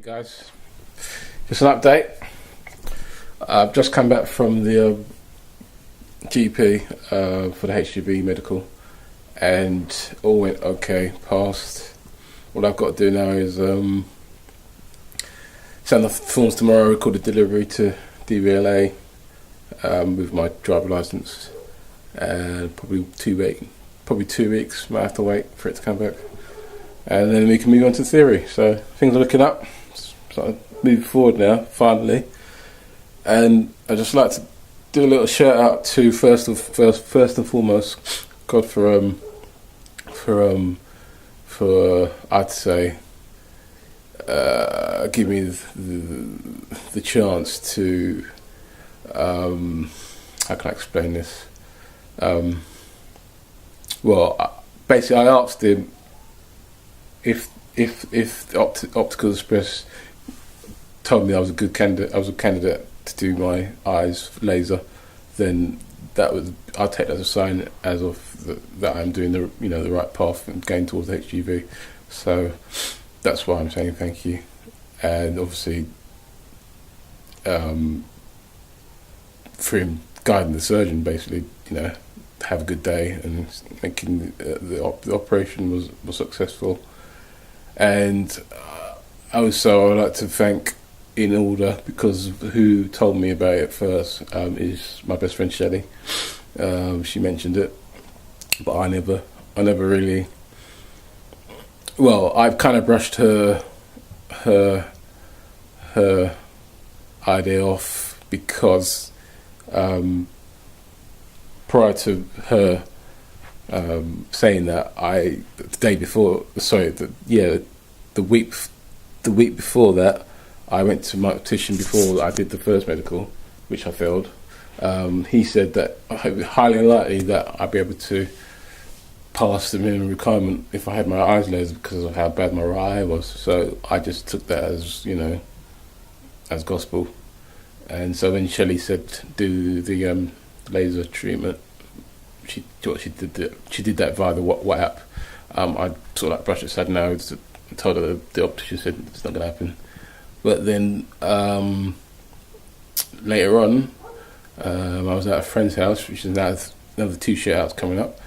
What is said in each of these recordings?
Guys, just an update. I've just come back from the GP for the HGV medical, and all went okay. Passed. What I've got to do now is send off the forms tomorrow, record the delivery to DVLA with my driver license, and probably 2 weeks. Might have to wait for it to come back, and then we can move on to theory. So things are looking up. So moving forward now, finally, and I'd just like to do a little shout out to first and foremost, God for I'd say give me the chance to how can I explain this? Basically, I asked him if Optical Express told me I was a candidate to do my eyes laser, then I'll take that as a sign that I'm doing the right path and going towards HGV. So that's why I'm saying thank you, and obviously for him guiding the surgeon, basically, have a good day, and making the operation was successful. And also I would like to thank, in order, because who told me about it first is my best friend Shelley. She mentioned it, but I never really. Well, I've kind of brushed her idea off, because prior to her saying that, the week before that, I went to my optician before I did the first medical, which I failed. He said that it was highly unlikely that I'd be able to pass the minimum requirement if I had my eyes lasered, because of how bad my right eye was. So I just took that as gospel. And so when Shelley said do the laser treatment, she did that via the WhatsApp. I sort of like brushed it aside now. Told her the optician said it's not going to happen. But then later on, I was at a friend's house, which is now another 2 shout-outs coming up,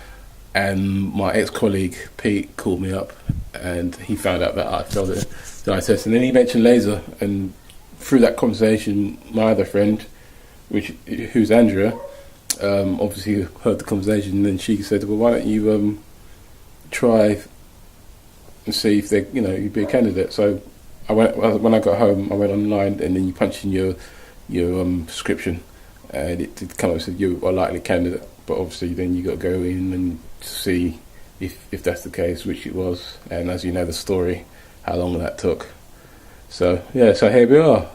and my ex-colleague Pete called me up, and he found out that I failed the eye test, and then he mentioned laser, and through that conversation, my other friend, who's Andrea, obviously heard the conversation, and then she said, well, why don't you try and see if you'd be a candidate. So when I got home, I went online, and then you punch in your prescription, and it did come up and said you are likely candidate. But obviously, then you got to go in and see if that's the case, which it was. And as you know the story, how long that took. So so here we are,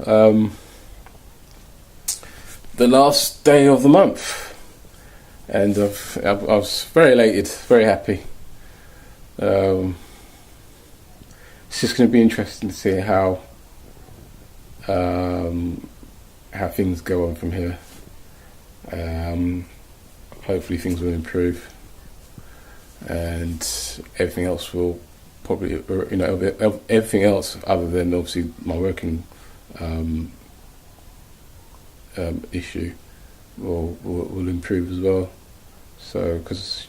the last day of the month, and I was very elated, very happy. It's just going to be interesting to see how things go on from here. Hopefully things will improve, and everything else will probably, everything else other than obviously my working issue will improve as well. So, because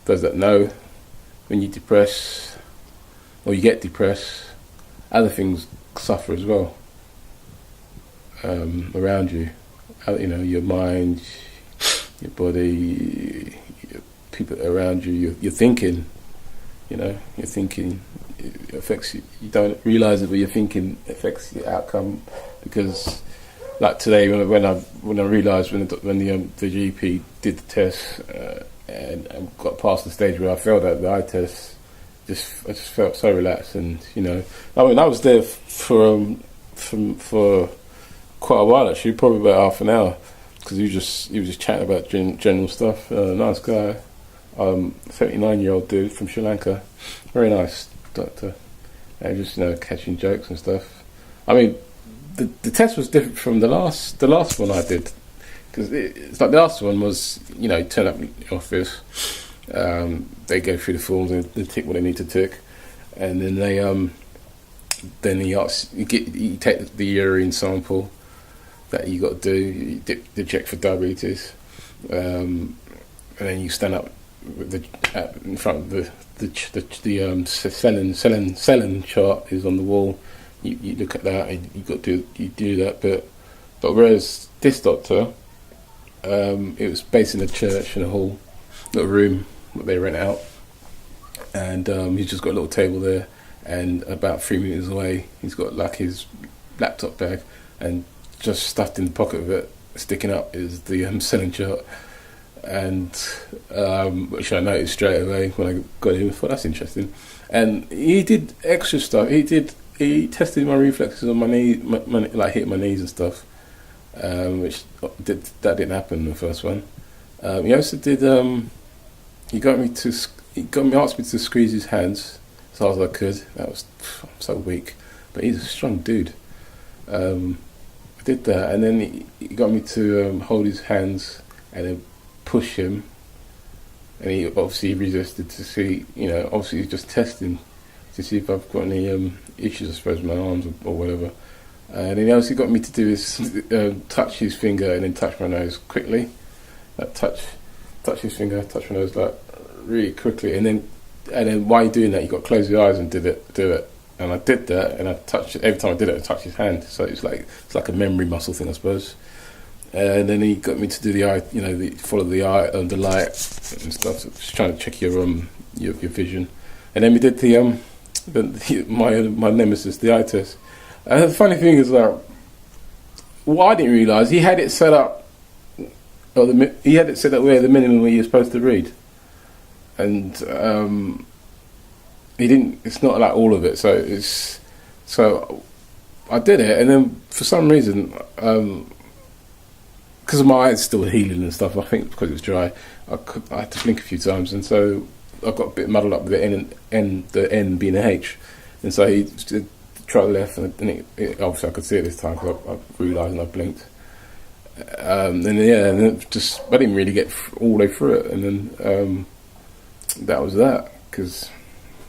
those that know, when you depress, or you get depressed, other things suffer as well around you. Your mind, your body, people around you, your thinking. Your thinking, it affects you. You don't realise it, but your thinking affects the outcome. Because, like today, when I realised when the GP did the test and got past the stage where I failed at the eye test, I just felt so relaxed, and I was there for quite a while, actually, probably about half an hour, because he was just chatting about general stuff. Nice guy, 79-year-old dude from Sri Lanka, very nice doctor, and just catching jokes and stuff. I mean, the test was different from the last one I did, because it's like the last one was turn up in the office. They go through the forms and they tick what they need to tick, and then then you take the urine sample that you got to do. You dip the check for diabetes, and then you stand up with in front of the selling chart is on the wall. You look at that and you do that. But whereas this doctor, it was based in a church in a hall, little room that they rent out, and he's just got a little table there, and about 3 meters away he's got like his laptop bag, and just stuffed in the pocket of it, sticking up, is the selling chart, and which I noticed straight away when I got in. I thought that's interesting, and he did extra stuff. He tested my reflexes on my knee, like hitting my knees and stuff, which didn't happen in the first one. He also did. He asked me to squeeze his hands as hard as I could. I'm so weak, but he's a strong dude. I did that, and then he got me to hold his hands and then push him, and he obviously resisted to see, obviously he's just testing to see if I've got any issues, I suppose, with my arms or whatever. And then he also got me to do is touch his finger and then touch my nose quickly. Touch his finger, touch my nose, like really quickly, and then while you're doing that, you got to close your eyes and do it. And I did that, and I touched it every time I did it. I touched his hand, so it's like a memory muscle thing, I suppose. And then he got me to do the eye, follow the eye and the light and stuff. So just trying to check your vision. And then we did my nemesis, the eye test. And the funny thing is that what I didn't realise, he had it set up. He had it set up where the minimum where you're supposed to read, and he didn't. It's not like all of it. So I did it, and then for some reason, because my eyes still healing and stuff, I think because it was dry, I had to blink a few times, and so I got a bit muddled up with the N being a H, and so he did try the left, and it obviously I could see it this time because I realised and I blinked. And then it just I didn't really get all the way through it, and then that was that, because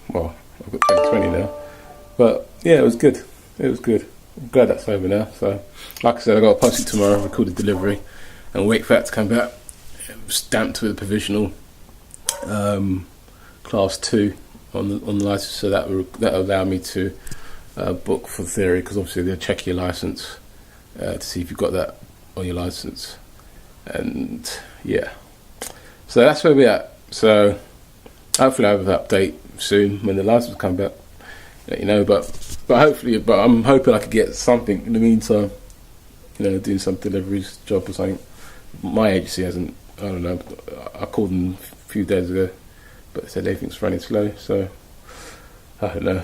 I've got 2020 now, but yeah, it was good. I'm glad that's over now. So like I said, I got to post it tomorrow, record the delivery, and wait for that to come back stamped with a provisional class 2 on the license, so that will allow me to book for theory, because obviously they'll check your license to see if you've got that on your license, and yeah, so that's where we're at. So hopefully I have an update soon when the license comes back, let you know, but I'm hoping I could get something in the meantime, doing some deliveries job or something. My agency hasn't, I don't know, I called them a few days ago, but they said everything's running slow, so I don't know.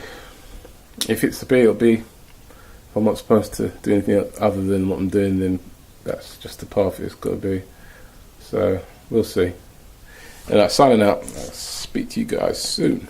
If it's to be, it'll be. If I'm not supposed to do anything other than what I'm doing, then that's just the path it's got to be. So we'll see. And signing out. I'll speak to you guys soon.